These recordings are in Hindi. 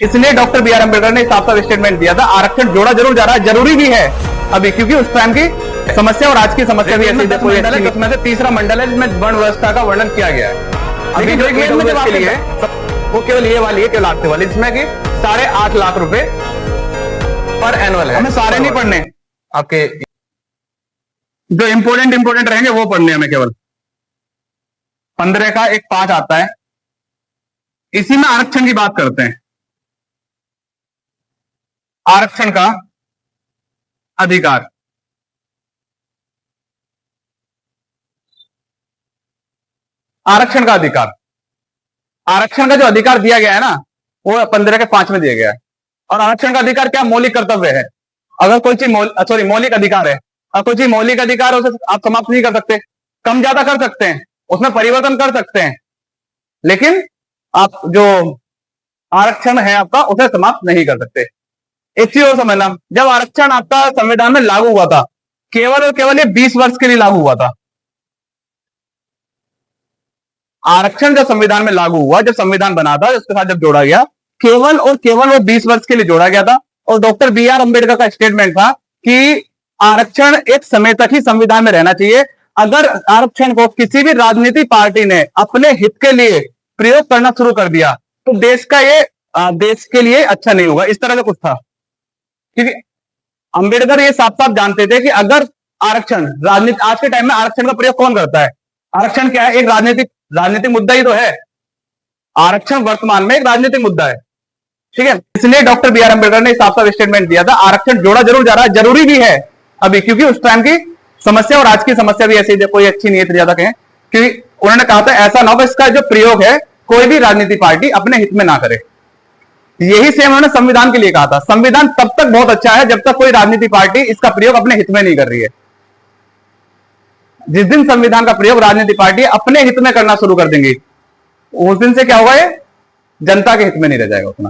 इसलिए डॉक्टर बी आर अम्बेडकर ने साफ साफ स्टेटमेंट दिया था, आरक्षण जोड़ा जरूर जा रहा है, जरूरी भी है अभी, क्योंकि उस टाइम की समस्या और आज की समस्या भी ऐसी है। उसमें से तीसरा मंडल है जिसमें वर्ण व्यवस्था का वर्णन किया गया है। अभी जो के लिए वो केवल ये वाली है, केवल आठवीं वाली, जिसमें कि 8.5 लाख रुपए पर एनुअल है। हमें सारे नहीं पढ़ने, आपके जो इंपोर्टेंट रहेंगे वो पढ़ने हमें केवल। 15 का एक 5 आता है, इसी में आरक्षण की बात करते हैं। आरक्षण का अधिकार, आरक्षण का अधिकार, आरक्षण का जो अधिकार दिया गया है ना, वो 15 के 5 में दिया गया है। और आरक्षण का अधिकार क्या? मौलिक कर्तव्य है। अगर कोई चीज मौलिक अधिकार है, अगर कोई चीज मौलिक अधिकार है, उसे आप समाप्त नहीं कर सकते, कम ज्यादा कर सकते हैं, उसमें परिवर्तन कर सकते हैं, लेकिन आप जो आरक्षण है आपका, उसे समाप्त नहीं कर सकते। एक चीज और समझना, जब आरक्षण आपका संविधान में लागू हुआ था, केवल और केवल ये 20 वर्ष के लिए लागू हुआ था। आरक्षण जब संविधान में लागू हुआ, जब संविधान बना था, उसके साथ जब जोड़ा गया, केवल और केवल वो 20 वर्ष के लिए जोड़ा गया था। और डॉक्टर बी आर अम्बेडकर का स्टेटमेंट था कि आरक्षण एक समय तक ही संविधान में रहना चाहिए। अगर आरक्षण को किसी भी राजनीतिक पार्टी ने अपने हित के लिए प्रयोग करना शुरू कर दिया, तो देश के लिए अच्छा नहीं होगा। इस तरह से कुछ था, क्योंकि अंबेडकर ये साफ साफ जानते थे कि अगर आरक्षण आज के टाइम में आरक्षण का प्रयोग कौन करता है? आरक्षण क्या है? एक राजनीतिक मुद्दा ही तो है। आरक्षण वर्तमान में एक राजनीतिक मुद्दा है, ठीक है। इसलिए डॉक्टर बी आर अम्बेडकर ने साफ साफ स्टेटमेंट दिया था, आरक्षण जोड़ा जरूर जा रहा है, जरूरी भी है अभी, क्योंकि उस टाइम की समस्या और आज की समस्या भी ऐसी, कोई अच्छी नहीं है ज्यादा कहें, क्योंकि उन्होंने कहा था ऐसा ना हो इसका जो प्रयोग है कोई भी राजनीतिक पार्टी अपने हित में ना करे। यही सेम उन्होंने संविधान के लिए कहा था। संविधान तब तक बहुत अच्छा है जब तक कोई राजनीतिक पार्टी इसका प्रयोग अपने हित में नहीं कर रही है। जिस दिन संविधान का प्रयोग राजनीतिक पार्टी अपने हित में करना शुरू कर देंगी, उस दिन से क्या होगा? ये जनता के हित में नहीं रह जाएगा उतना,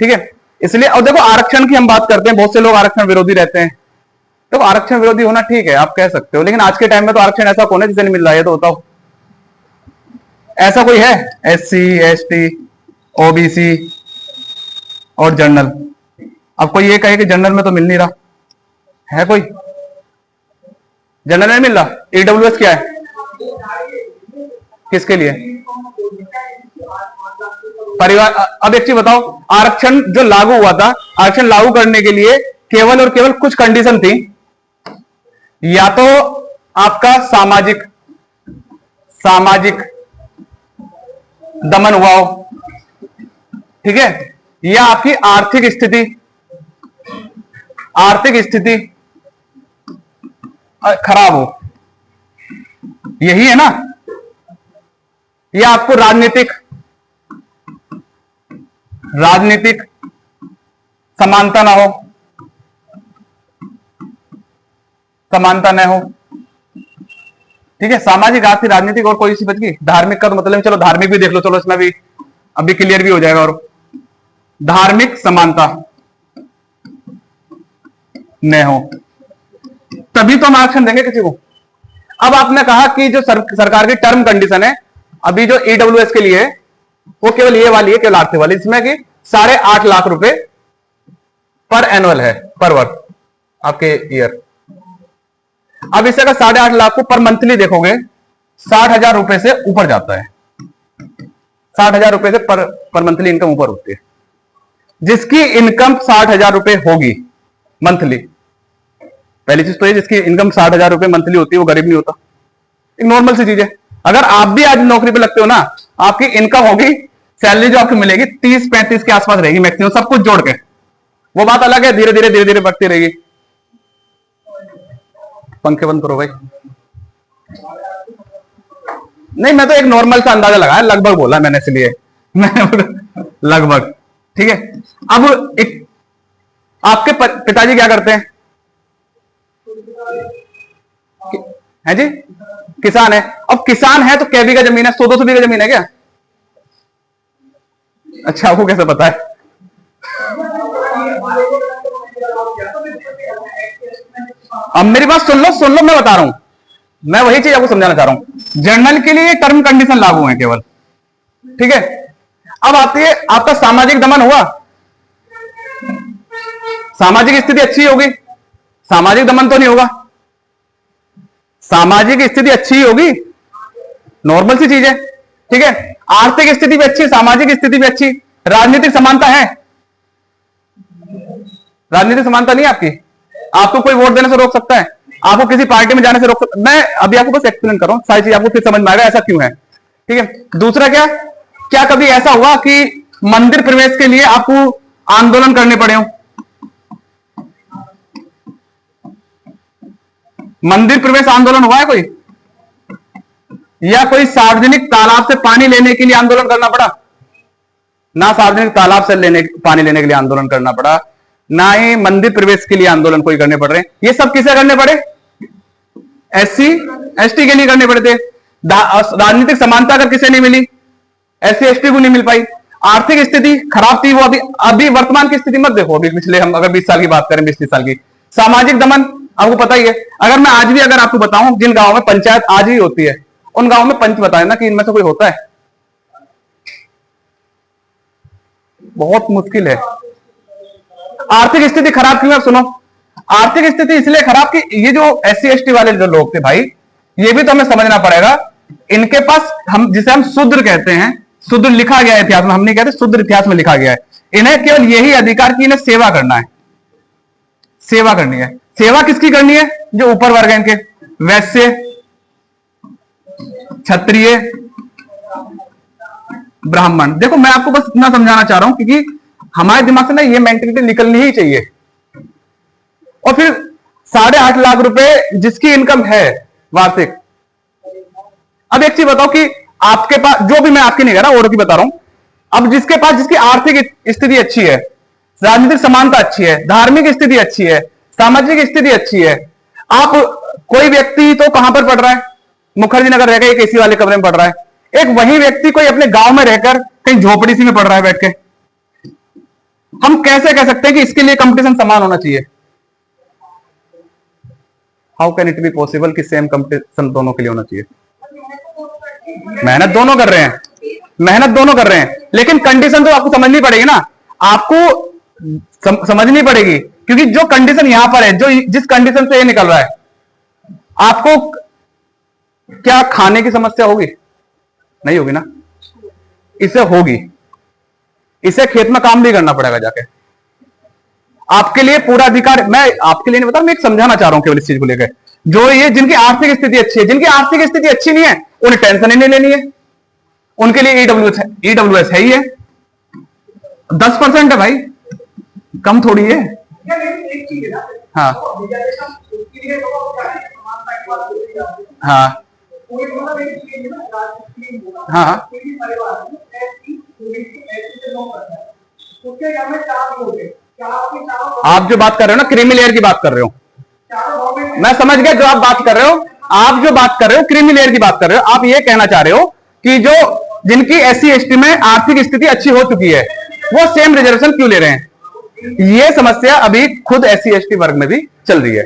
ठीक है। इसलिए और देखो, आरक्षण की हम बात करते हैं, बहुत से लोग आरक्षण विरोधी रहते हैं। तो आरक्षण विरोधी होना ठीक है, आप कह सकते हो, लेकिन आज के टाइम में तो आरक्षण ऐसा कौन है जिसे नहीं मिल रहा है? तो बताओ, ऐसा कोई है? SC, ST, OBC और जनरल। अब कोई ये कहे कि जनरल में तो मिल नहीं रहा है, कोई जनरल नहीं मिल रहा। EWS क्या है? किसके लिए? परिवार। अब एक चीज बताओ, आरक्षण जो लागू हुआ था, आरक्षण लागू करने के लिए केवल और केवल कुछ कंडीशन थी। या तो आपका सामाजिक दमन हुआ हो, ठीक है, या आपकी आर्थिक स्थिति खराब हो, यही है ना। या आपको राजनीतिक समानता न हो, ठीक है। सामाजिक, आर्थिक, राजनीतिक और कोई सी बच गई? धार्मिक का तो मतलब, चलो धार्मिक भी देख लो, चलो इसमें भी अभी क्लियर भी हो जाएगा। और धार्मिक समानता न हो, तभी तो हम आरक्षण देंगे किसी को। अब आपने कहा कि जो सरकार की टर्म कंडीशन है अभी जो EWS के लिए, वो केवल ये वाली है, केवल आठवीं वाली, जिसमें कि 8.5 लाख रुपए पर एनुअल है, पर वर्ष आपके ईयर। अब इसे अगर 8.5 लाख को पर मंथली देखोगे, 60,000 रुपए से ऊपर जाता है। 60,000 रुपए से पर मंथली इनकम ऊपर होती है। जिसकी इनकम 60,000 रुपए होगी मंथली, पहली चीज तो ये, जिसकी इनकम 60,000 रुपए मंथली होती है वो गरीब नहीं होता। एक नॉर्मल सी चीज है। अगर आप भी आज नौकरी पे लगते हो ना, आपकी इनकम होगी, सैलरी जो आपको मिलेगी 30-35 के आसपास रहेगी मैक्सिमम, सब कुछ जोड़ के। वो बात अलग है, धीरे धीरे बढ़ती रहेगी। पंखे बंद करो भाई। नहीं, मैं तो एक नॉर्मल सा अंदाजा लगाया, लगभग बोला मैंने, इसलिए लगभग, ठीक है। अब एक आपके पिताजी क्या करते हैं? है जी, किसान है। अब किसान है तो कै बीघा जमीन है? 100-200 बीघा जमीन है क्या? अच्छा, आपको कैसे पता है? अब मेरी बात सुन लो, मैं बता रहा हूं, मैं वही चीज आपको समझाना चाह रहा हूं। जनरल के लिए टर्म कंडीशन लागू है केवल, ठीक है। अब आती है आपका सामाजिक दमन हुआ, सामाजिक स्थिति अच्छी होगी, सामाजिक दमन तो नहीं होगा, सामाजिक स्थिति अच्छी ही होगी, नॉर्मल सी चीज है, ठीक है। आर्थिक स्थिति भी अच्छी, सामाजिक स्थिति भी अच्छी, राजनीतिक समानता है, राजनीतिक समानता नहीं है आपकी, आपको कोई वोट देने से रोक सकता है, आपको किसी पार्टी में जाने से रोक सकता। मैं अभी आपको बस एक्सप्लेन कर रहा हूं, सारी चीज आपको फिर समझ में आएगा ऐसा क्यों है, ठीक है। दूसरा क्या कभी ऐसा हुआ कि मंदिर प्रवेश के लिए आपको आंदोलन करने पड़े हो? मंदिर प्रवेश आंदोलन हुआ है कोई? या कोई सार्वजनिक तालाब से पानी लेने के लिए आंदोलन करना पड़ा? ना सार्वजनिक तालाब से पानी लेने के लिए आंदोलन करना पड़ा, ना ही मंदिर प्रवेश के लिए आंदोलन कोई करने पड़ रहे हैं। ये सब किसे करने पड़े? एससी एसटी के लिए करने पड़े थे। राजनीतिक समानता अगर किसे नहीं मिली, एससी एसटी को नहीं मिल पाई। आर्थिक स्थिति खराब थी, वो अभी वर्तमान की स्थिति मत देखो, अभी पिछले हम अगर 20 साल की बात करें, 20-30 साल की। सामाजिक दमन आपको पता ही है। अगर मैं आज भी अगर आपको बताऊं जिन गांवों में पंचायत आज ही होती है, उन गांवों में पंच बताए ना कि इनमें से कोई होता है? बहुत मुश्किल है। आर्थिक स्थिति खराब क्यों है? सुनो, आर्थिक स्थिति इसलिए खराब कि ये जो एससी एसटी वाले जो लोग थे भाई, ये भी तो हमें समझना पड़ेगा, इनके पास हम जिसे हम शूद्र कहते हैं, शूद्र लिखा गया है इतिहास में, हम नहीं कहते, शूद्र इतिहास में लिखा गया है, इन्हें केवल यही अधिकार कि इन्हें सेवा करना है, सेवा करनी है। सेवा किसकी करनी है? जो ऊपर वर्ग है इनके, वैश्य, क्षत्रिय, ब्राह्मण। देखो मैं आपको बस इतना समझाना चाह रहा हूं क्योंकि हमारे दिमाग से ना ये मेंटेलिटी निकलनी ही चाहिए। और फिर 8.5 लाख रुपए जिसकी इनकम है वार्षिक, अब एक चीज बताओ कि आपके पास, जो भी मैं आपकी नहीं कह रहा, और की बता रहा हूं, अब जिसके पास, जिसकी आर्थिक स्थिति अच्छी है, राजनीतिक समानता अच्छी है, धार्मिक स्थिति अच्छी है, सामाजिक स्थिति अच्छी है, आप कोई व्यक्ति तो कहां पर पढ़ रहा है? मुखर्जी नगर रहकर एक एसी वाले कमरे में पढ़ रहा है, एक वही व्यक्ति कोई अपने गांव में रहकर कहीं झोपड़ी सी में पढ़ रहा है बैठ के। हम कैसे कह सकते हैं कि इसके लिए कंपटीशन समान होना चाहिए? How can it be possible कि सेम कंपटीशन दोनों के लिए होना चाहिए? मेहनत दोनों कर रहे हैं, मेहनत दोनों कर रहे हैं, लेकिन कंडीशन तो आपको समझनी पड़ेगी ना, आपको समझनी पड़ेगी, क्योंकि जो कंडीशन यहां पर है, जो जिस कंडीशन से ये निकल रहा है, आपको क्या खाने की समस्या होगी? नहीं होगी ना, इसे होगी, इसे खेत में काम भी करना पड़ेगा जाके। आपके लिए पूरा अधिकार, मैं आपके लिए नहीं बता, मैं एक समझाना चाह रहा हूं केवल इस चीज को लेकर। जो ये जिनकी आर्थिक स्थिति अच्छी है, जिनकी आर्थिक स्थिति अच्छी नहीं है, उन्हें टेंशन ही नहीं लेनी है, उनके लिए ईडब्ल्यूएस है ही है। 10% है भाई, कम थोड़ी है। हाँ हाँ हाँ, आप जो बात कर रहे हो ना, क्रीमी लेयर की बात कर रहे हो, मैं समझ गया जो आप बात कर रहे हो, आप जो बात कर रहे हो क्रीमी लेयर की बात कर रहे हो। आप ये कहना चाह रहे हो कि जो जिनकी एससी एसटी में आर्थिक स्थिति अच्छी हो चुकी है, वो सेम रिजर्वेशन क्यों ले रहे हैं? ये समस्या अभी खुद एससी एसटी वर्ग में भी चल रही है।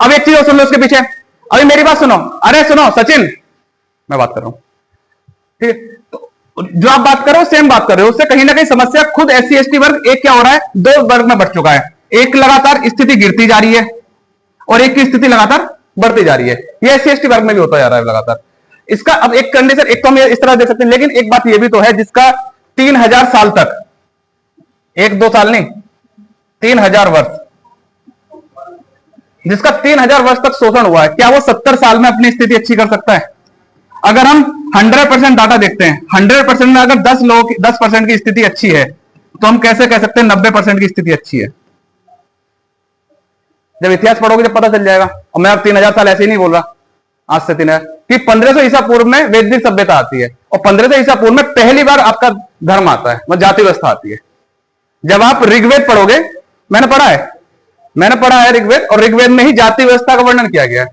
अब एक चीज और सुन लो उसके पीछे, अभी मेरी बात सुनो, अरे सुनो सचिन, मैं बात कर रहा हूं, ठीक है? तो जो आप बात कर रहे हो सेम बात कर रहे हो, उससे कहीं ना कहीं समस्या खुद एससी एसटी वर्ग, एक क्या हो रहा है, 2 वर्ग में बढ़ चुका है। एक लगातार स्थिति गिरती जा रही है और एक की स्थिति लगातार बढ़ती जा रही है। ये एससी एसटी वर्ग में भी होता जा रहा है लगातार। इसका अब एक कंडीशन, एक तो हम इस तरह दे सकते हैं, लेकिन एक बात ये भी तो है, जिसका 3000 साल तक, 1-2 साल नहीं, 3000 वर्ष, जिसका 3000 वर्ष तक शोषण हुआ है, क्या वो 70 साल में अपनी स्थिति अच्छी कर सकता है? अगर हम 100% डाटा देखते हैं, 100% में अगर 10% की स्थिति अच्छी है, तो हम कैसे कह सकते हैं 90% की स्थिति अच्छी है? जब इतिहास पढ़ोगे जब पता चल जाएगा। और मैं अब 3000 साल ऐसे ही नहीं बोल रहा, आज से 3000 कि 1500 ईसा पूर्व में वैदिक सभ्यता आती है, और 1500 ईसा पूर्व में पहली बार आपका धर्म आता है, मतलब जाति व्यवस्था आती है। जब आप ऋग्वेद पढ़ोगे, मैंने पढ़ा है ऋग्वेद, और ऋग्वेद में ही जाति व्यवस्था का वर्णन किया गया है।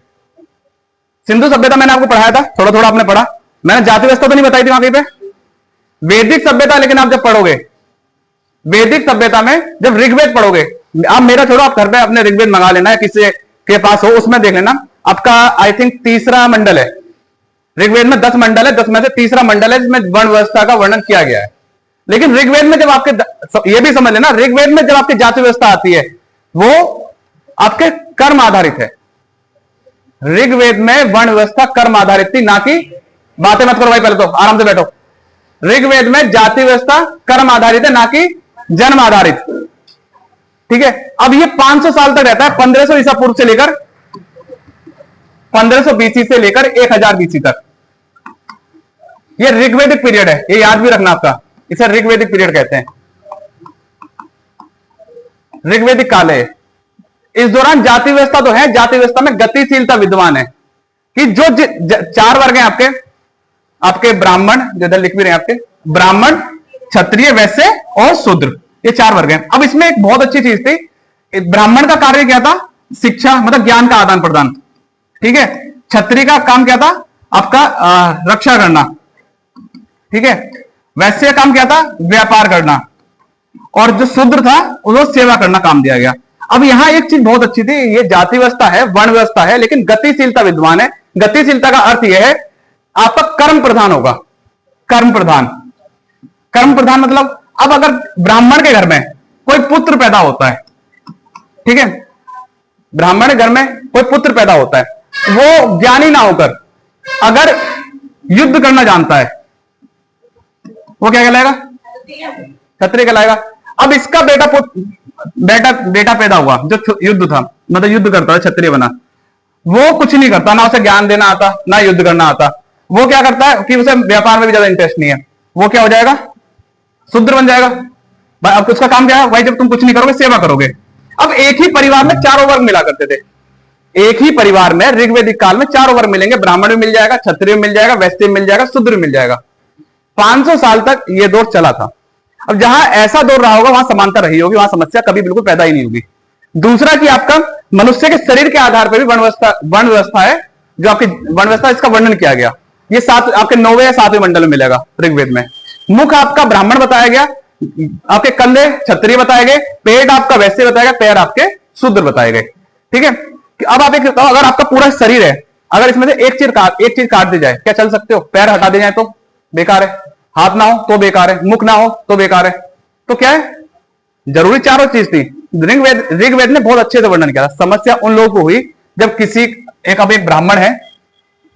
सिंधु सभ्यता मैंने आपको पढ़ाया था, थोड़ा थोड़ा आपने पढ़ा, मैंने जाति व्यवस्था तो नहीं बताई थी वहां कहीं पे। वैदिक सभ्यता, लेकिन आप जब पढ़ोगे वैदिक सभ्यता में, जब ऋग्वेद पढ़ोगे, आप मेरा छोड़ो, आप घर पे अपने ऋग्वेद मंगा लेना है, किसी के पास हो, उसमें देख लेना, आपका आई थिंक 3रा मंडल है। ऋग्वेद में 10 मंडल है, 10 में से 3रा मंडल है जिसमें वर्ण व्यवस्था का वर्णन किया गया है। लेकिन ऋग्वेद में जब आपके, ये भी समझ लेना, ऋग्वेद में जब आपकी जाति व्यवस्था आती है वो आपके कर्म आधारित है। ऋग्वेद में वर्ण व्यवस्था कर्म आधारित थी, ना कि, बातें मत करो भाई, पहले तो आराम से बैठो। ऋग्वेद में जाति व्यवस्था कर्म आधारित है, ना कि जन्म आधारित। ठीक है, अब ये 500 साल तक रहता है, 1500 ईसा पूर्व से लेकर 1500 बीसी से लेकर 1000 बीसी तक। ये ऋग्वेदिक पीरियड है, ये याद भी रखना आपका, इसे ऋग्वेदिक पीरियड कहते हैं, ऋग्वेदिक काल है। इस दौरान जाति व्यवस्था तो है, जाति व्यवस्था में गतिशीलता विद्यमान है कि जो 4 वर्ग हैं आपके ब्राह्मण, जो इधर लिख भी रहे हैं आपके, ब्राह्मण, क्षत्रिय, वैश्य और शूद्र, ये 4 वर्ग हैं। अब इसमें एक बहुत अच्छी चीज थी, ब्राह्मण का कार्य क्या था? शिक्षा, मतलब ज्ञान का आदान प्रदान। ठीक है, क्षत्रिय का काम क्या था? आपका रक्षा करना। ठीक है, वैश्य का काम क्या था? व्यापार करना। और जो शूद्र था उसको सेवा करना काम दिया गया। अब यहां एक चीज बहुत अच्छी थी, ये जाति व्यवस्था है, वर्ण व्यवस्था है, लेकिन गतिशीलता विद्यमान है। गतिशीलता का अर्थ यह है आपका कर्म प्रधान होगा, कर्म प्रधान। कर्म प्रधान मतलब, अब अगर ब्राह्मण के घर में कोई पुत्र पैदा होता है, ठीक है, ब्राह्मण के घर में कोई पुत्र पैदा होता है, वो ज्ञानी ना होकर अगर युद्ध करना जानता है, वो क्या कहलाएगा? क्षत्रिय कहलाएगा। अब इसका बेटा पैदा हुआ जो युद्ध था, मतलब युद्ध करता है, क्षत्रिय बना, वो कुछ नहीं करता, ना उसे ज्ञान देना आता, ना युद्ध करना आता। वो क्या करता है कि उसे व्यापार में भी ज्यादा इंटरेस्ट नहीं है, वो क्या हो जाएगा? शूद्र बन जाएगा। भाई अब उसका काम क्या है? भाई जब तुम कुछ नहीं करोगे, सेवा करोगे। अब एक ही परिवार में 4 वर्ग मिला करते थे, एक ही परिवार में ऋग्वेदिक काल में 4 वर्ग मिलेंगे, ब्राह्मण भी मिल जाएगा, क्षत्रिय मिल जाएगा, वैश्य मिल जाएगा, शूद्र मिल जाएगा। 500 साल तक ये दौर चला था। अब जहां ऐसा दौर रहा होगा वहां समानता रही होगी, वहां समस्या कभी बिल्कुल पैदा ही नहीं होगी। दूसरा कि आपका मनुष्य के शरीर के आधार पर भी वर्ण व्यवस्था है, जो आपकी वर्ण व्यवस्था, इसका वर्णन किया गया। ये आपके 9वें या 7वें मंडल में मिलेगा ऋग्वेद में। मुख आपका ब्राह्मण बताया गया, आपके कंधे क्षत्रिय बताए गए, पेट आपका वैश्य बताया गया, पैर आपके शूद्र बताए गए। ठीक है, अब आप एक बताओ, अगर आपका पूरा शरीर है, अगर इसमें से एक चीज काट दी जाए, क्या चल सकते हो? पैर हटा दिए जाए तो बेकार है, हाथ ना हो तो बेकार है, मुख ना हो तो बेकार है। तो क्या है, जरूरी चारों चीज थी। ऋग्वेद ने बहुत अच्छे से वर्णन किया था। समस्या उन लोगों को हुई जब किसी अब एक ब्राह्मण है,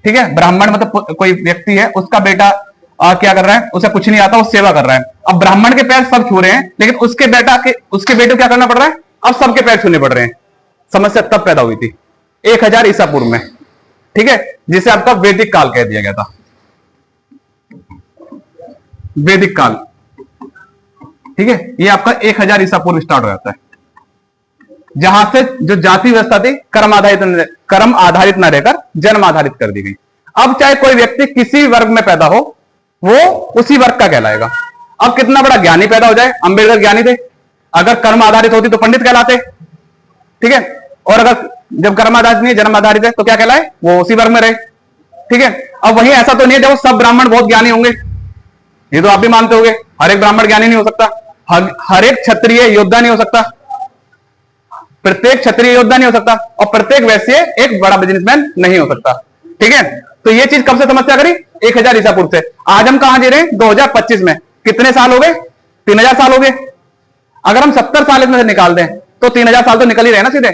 ठीक है, ब्राह्मण मतलब कोई व्यक्ति है, उसका बेटा क्या कर रहा है, उसे कुछ नहीं आता, वो सेवा कर रहा है। अब ब्राह्मण के पैर सब छू रहे हैं, लेकिन उसके बेटे को क्या करना पड़ रहा है? अब सबके पैर छूने पड़ रहे हैं। समस्या तब पैदा हुई थी 1000 ईसा पूर्व में। ठीक है, जिसे आपका वैदिक काल कह दिया गया था, वैदिक काल। ठीक है, ये आपका 1000 ईसा पूर्व स्टार्ट हो जाता है, जहां से जो जाति व्यवस्था थी कर्म आधारित न रहकर जन्म आधारित कर दी गई। अब चाहे कोई व्यक्ति किसी वर्ग में पैदा हो, वो उसी वर्ग का कहलाएगा। अब कितना बड़ा ज्ञानी पैदा हो जाए, अंबेडकर ज्ञानी थे, अगर कर्म आधारित होती तो पंडित कहलाते। ठीक है, और अगर जब कर्म आधारित नहीं, जन्म आधारित है, तो क्या कहलाए? वो उसी वर्ग में रहे। ठीक है, अब वहीं ऐसा तो नहीं है जब सब ब्राह्मण बहुत ज्ञानी होंगे, ये तो आप भी मानते होंगे। हर एक ब्राह्मण ज्ञानी नहीं हो सकता, हर एक क्षत्रिय योद्धा नहीं हो सकता, प्रत्येक क्षत्रिय योद्धा नहीं हो सकता, और प्रत्येक वैश्य एक बड़ा बिजनेसमैन नहीं हो सकता। ठीक है, तो ये चीज कब से समस्या करी? 1000 ईसा पूर्व से। आज हम कहां जी रहे हैं? 2025 में। कितने साल हो गए? 3000 साल हो गए। अगर हम 70 साल इसमें से निकाल दें तो 3000 साल तो निकल ही रहे ना, सीधे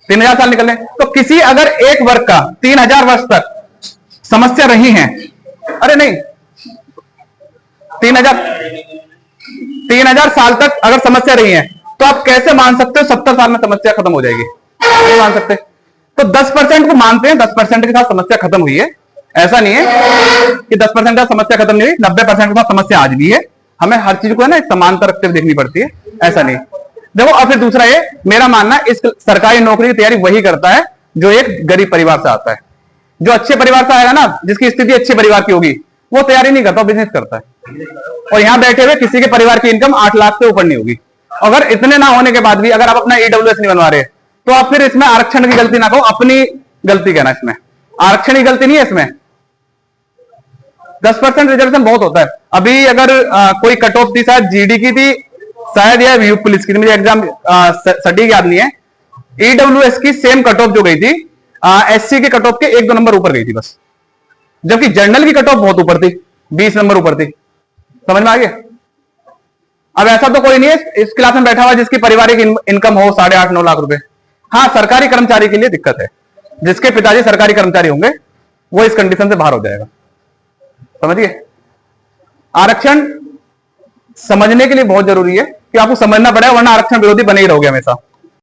3000 साल निकल रहे। तो किसी अगर एक वर्ग का 3000 वर्ष तक समस्या रही है, अरे नहीं, 3000 साल तक अगर समस्या रही है, तो आप कैसे मान सकते हो 70 साल में समस्या खत्म हो जाएगी? नहीं मान सकते। तो 10% को मानते हैं, 10% के साथ समस्या खत्म हुई है। ऐसा नहीं है कि 10% का समस्या खत्म नहीं हुई, 90% के साथ समस्या आज भी है। हमें हर चीज को है ना समांतर रखते हुए देखनी पड़ती है, ऐसा नहीं। देखो, और फिर दूसरा ये मेरा मानना, इस सरकारी नौकरी की तैयारी वही करता है जो एक गरीब परिवार से आता है। जो अच्छे परिवार से आएगा ना, जिसकी स्थिति अच्छे परिवार की होगी, वो तैयारी नहीं करता, बिजनेस करता है। और यहां बैठे हुए किसी के परिवार की इनकम 8 लाख से ऊपर नहीं होगी। अगर इतने ना होने के बाद भी अगर आप अपना ईडब्ल्यूएस नहीं बनवा रहे, तो आप फिर इसमें आरक्षण की गलती ना कहो, अपनी गलती कहना। इसमें आरक्षण की गलती नहीं है, इसमें 10% रिजर्वेशन बहुत होता है। अभी अगर कोई कट ऑफ थी, शायद जीडी की थी, शायद या व्यू पुलिस की, मुझे एग्जाम सटीक याद नहीं है। ईडब्ल्यूएस की सेम कट ऑफ जो गई थी, एससी के कट ऑफ के 1-2 नंबर ऊपर गई थी बस, जबकि जनरल की कट ऑफ बहुत ऊपर थी, 20 नंबर ऊपर थी। समझ में आ गया? अब ऐसा तो कोई नहीं है इस क्लास में बैठा हुआ जिसकी पारिवारिक इनकम हो 8.5-9 लाख रुपए। हाँ, सरकारी कर्मचारी के लिए दिक्कत है, जिसके पिताजी सरकारी कर्मचारी होंगे वो इस कंडीशन से बाहर हो जाएगा। समझिए, आरक्षण समझने के लिए बहुत जरूरी है कि आपको समझना पड़ेगा, वरना आरक्षण विरोधी बने ही रहोगे हमेशा।